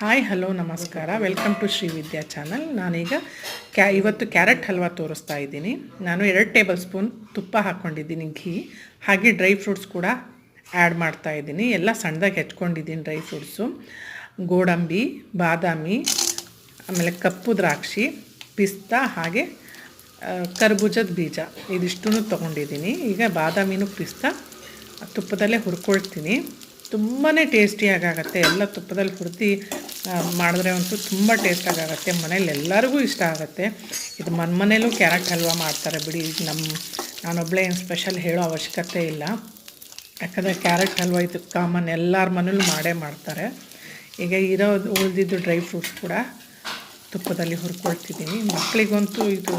Hi hello ನಮಸ್ಕಾರ, welcome to Shri Vidya channel. ನಾನೀಗ ಇವತ್ತು ಕ್ಯಾರೆಟ್ ಹಲ್ವಾ ತೋರಿಸ್ತಾ ಇದ್ದೀನಿ. ನಾನು 2 ಟೇಬಲ್ ಸ್ಪೂನ್ ತುಪ್ಪ ಹಾಕ್ಕೊಂಡಿದ್ದೀನಿ, ಘೀ, ಹಾಗೆ ಡ್ರೈ ಫ್ರೂಟ್ಸ್ ಕೂಡ ಆ್ಯಡ್ ಮಾಡ್ತಾ ಇದ್ದೀನಿ. ಎಲ್ಲ ಸಣ್ಣದಾಗಿ ಹೆಚ್ಕೊಂಡಿದ್ದೀನಿ ಡ್ರೈ ಫ್ರೂಟ್ಸು. ಗೋಡಂಬಿ, ಬಾದಾಮಿ, ಆಮೇಲೆ ಕಪ್ಪು ದ್ರಾಕ್ಷಿ, ಪಿಸ್ತಾ, ಹಾಗೆ ಕರ್ಬೂಜದ ಬೀಜ, ಇದಿಷ್ಟೂ ತೊಗೊಂಡಿದ್ದೀನಿ. ಈಗ ಬಾದಾಮಿನೂ ಪಿಸ್ತಾ ತುಪ್ಪದಲ್ಲೇ ಹುರ್ಕೊಳ್ತೀನಿ. ತುಂಬಾ ಟೇಸ್ಟಿಯಾಗುತ್ತೆ. ಎಲ್ಲ ತುಪ್ಪದಲ್ಲಿ ಹುರಿದು ಮಾಡಿದ್ರೆ ಅಂತೂ ತುಂಬ ಟೇಸ್ಟಾಗುತ್ತೆ. ಮನೇಲಿ ಎಲ್ಲರಿಗೂ ಇಷ್ಟ ಆಗುತ್ತೆ. ಇದು ಮನೇಲೂ ಕ್ಯಾರೆಟ್ ಹಲ್ವಾ ಮಾಡ್ತಾರೆ ಬಿಡಿ. ನಾನೊಬ್ಬಳೇ ಏನು ಸ್ಪೆಷಲ್ ಹೇಳೋ ಅವಶ್ಯಕತೆ ಇಲ್ಲ, ಯಾಕಂದರೆ ಕ್ಯಾರೆಟ್ ಹಲ್ವಾ ಇದು ಕಾಮನ್, ಎಲ್ಲರ ಮನೇಲೂ ಮಾಡ್ತಾರೆ. ಈಗ ಉಳಿದಿದ್ದು ಡ್ರೈ ಫ್ರೂಟ್ಸ್ ಕೂಡ ತುಪ್ಪದಲ್ಲಿ ಹುರ್ಕೊಳ್ತಿದ್ದೀನಿ. ಮಕ್ಕಳಿಗಂತೂ ಇದು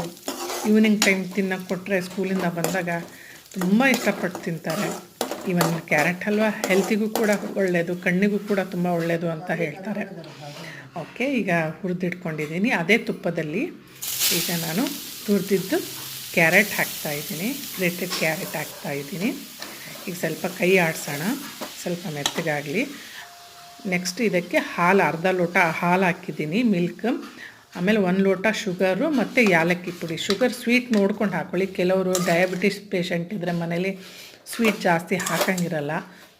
ಈವ್ನಿಂಗ್ ಟೈಮ್ ತಿನ್ನೋಕ್ಕೆ ಕೊಟ್ಟರೆ ಸ್ಕೂಲಿಂದ ಬಂದಾಗ ತುಂಬ ಇಷ್ಟಪಟ್ಟು ತಿಂತಾರೆ. ಇವನ್ ಕ್ಯಾರೆಟ್ ಹಲ್ವಾ ಹೆಲ್ತಿಗೂ ಕೂಡ ಒಳ್ಳೆಯದು, ಕಣ್ಣಿಗೂ ಕೂಡ ತುಂಬ ಒಳ್ಳೆಯದು ಅಂತ ಹೇಳ್ತಾರೆ. ಓಕೆ, ಈಗ ಹುರಿದಿಟ್ಕೊಂಡಿದ್ದೀನಿ. ಅದೇ ತುಪ್ಪದಲ್ಲಿ ಈಗ ನಾನು ಹುರಿದಿದ್ದು ಕ್ಯಾರೆಟ್ ಹಾಕ್ತಾಯಿದ್ದೀನಿ, ಗ್ರೇಟೆಡ್ ಕ್ಯಾರೆಟ್ ಹಾಕ್ತಾಯಿದ್ದೀನಿ. ಈಗ ಸ್ವಲ್ಪ ಕೈ ಆಡಿಸೋಣ, ಸ್ವಲ್ಪ ಮೆತ್ತಗಾಗಲಿ. ನೆಕ್ಸ್ಟ್ ಇದಕ್ಕೆ ಹಾಲು, ಅರ್ಧ ಲೋಟ ಹಾಲು ಹಾಕಿದ್ದೀನಿ, ಮಿಲ್ಕ್. ಆಮೇಲೆ 1 ಲೋಟ ಶುಗರು ಮತ್ತು ಯಾಲಕ್ಕಿ ಪುಡಿ. ಶುಗರ್ ಸ್ವೀಟ್ ನೋಡ್ಕೊಂಡು ಹಾಕ್ಕೊಳ್ಳಿ. ಕೆಲವರು ಡಯಾಬಿಟಿಸ್ ಪೇಷಂಟ್ ಇದ್ದರೆ ಮನೇಲಿ ಸ್ವೀಟ್ ಜಾಸ್ತಿ ಹಾಕೋಂಗಿರಲ್ಲ.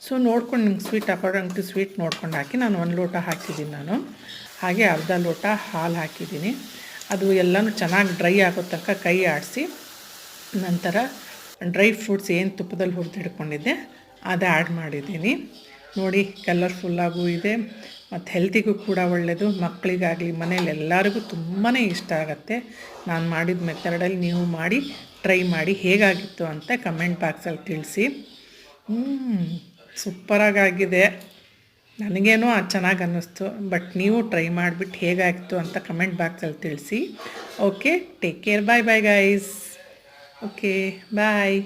ಸೊ ನೋಡ್ಕೊಂಡು ನಿಮ್ಗೆ ಸ್ವೀಟ್ ಹಾಕೋದಂಟು ಸ್ವೀಟ್ ನೋಡ್ಕೊಂಡು ಹಾಕಿ. ನಾನು 1 ಲೋಟ ಹಾಕಿದ್ದೀನಿ ನಾನು. ಹಾಗೆ ಅರ್ಧ ಲೋಟ ಹಾಲು ಹಾಕಿದ್ದೀನಿ. ಅದು ಎಲ್ಲನೂ ಚೆನ್ನಾಗಿ ಡ್ರೈ ಆಗೋ ತನಕ ಕೈ ಆಡಿಸಿ, ನಂತರ ಡ್ರೈ ಫ್ರೂಟ್ಸ್ ಏನು ತುಪ್ಪದಲ್ಲಿ ಹುರಿದಿಟ್ಕೊಂಡಿದ್ದೆ ಅದು ಆ್ಯಡ್ ಮಾಡಿದ್ದೀನಿ. ನೋಡಿ, ಕಲರ್ಫುಲ್ಲಾಗೂ ಇದೆ ಮತ್ತು ಹೆಲ್ತಿಗೂ ಕೂಡ ಒಳ್ಳೆಯದು. ಮಕ್ಕಳಿಗಾಗಲಿ ಮನೇಲಿ ಎಲ್ಲರಿಗೂ ತುಂಬಾ ಇಷ್ಟ ಆಗುತ್ತೆ. ನಾನು ಮಾಡಿದ ಮೆಥಡಲ್ಲಿ ನೀವು ಮಾಡಿ ಟ್ರೈ ಮಾಡಿ, ಹೇಗಾಗಿತ್ತು ಅಂತ ಕಮೆಂಟ್ ಬಾಕ್ಸಲ್ಲಿ ತಿಳಿಸಿ. ಸೂಪರಾಗಿದೆ. ನನಗೇನೋ ಚೆನ್ನಾಗಿ ಅನ್ನಿಸ್ತು, ಬಟ್ ನೀವು ಟ್ರೈ ಮಾಡಿಬಿಟ್ಟು ಹೇಗಾಗಿತ್ತು ಅಂತ ಕಮೆಂಟ್ ಬಾಕ್ಸಲ್ಲಿ ತಿಳಿಸಿ. ಓಕೆ, ಟೇಕ್ ಕೇರ್, ಬಾಯ್ ಬಾಯ್ ಗೈಸ್. ಓಕೆ, ಬಾಯ್.